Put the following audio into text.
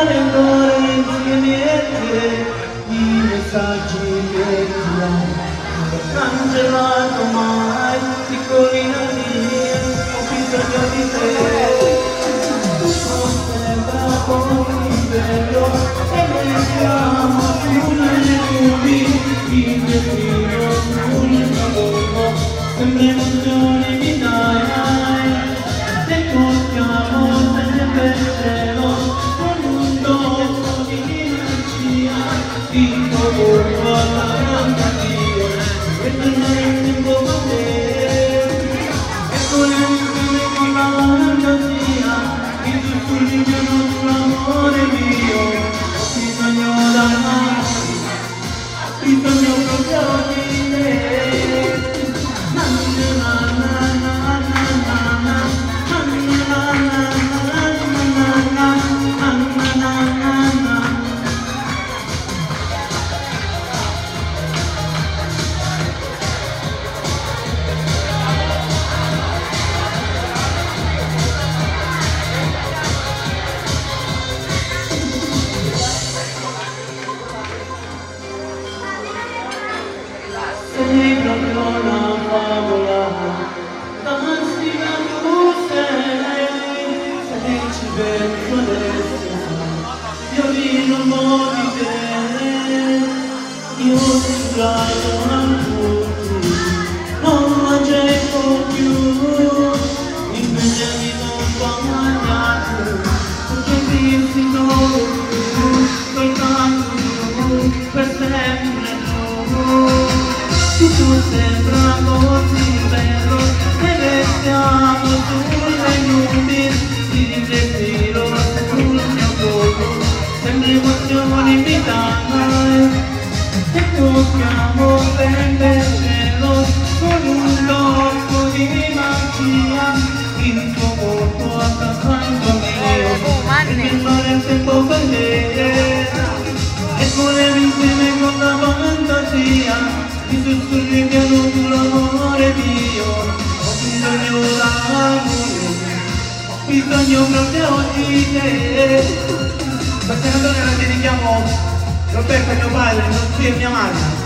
passare l'ora insieme a te, i messaggi che ti do. Cancellato mai, piccolina mia, ho bisogno di te. Tutto sembra così bello, e noi siamo sulle nubi, il destino sul mio volto, sembra emozioni mi dai, e tocchiamo sempre il cielo, con un dono di magia, il tuo volto alla grande Dio. E tornare in tempo con te, e volere con la fantasia, il sussurro sull'amore mio, ho bisogno proprio di te. Na na na na na na na, na na na na na. Sei proprio una favola, fantastica tu sei, ci penso adesso, violino un po' di te, io ti sbaglio a tutti, non la cerco più, invece mi sono bagnato, perché ti si dove tu, soltanto tu, per sempre tu. Tutto sembra così bello, e restiamo sulle nubi, il respiro sul mio corpo, sembra emozioni mi dai, e tocchiamo sempre il cielo, con un tocco di magia, il tuo corpo accanto a mio, e fermare il tempo con te, e volere insieme con la fantasia, i sussurri piano sull'amore mio, ho bisogno proprio di te. Questa canzone la dedichiamo Roberto, mio padre, mio zio e mia madre.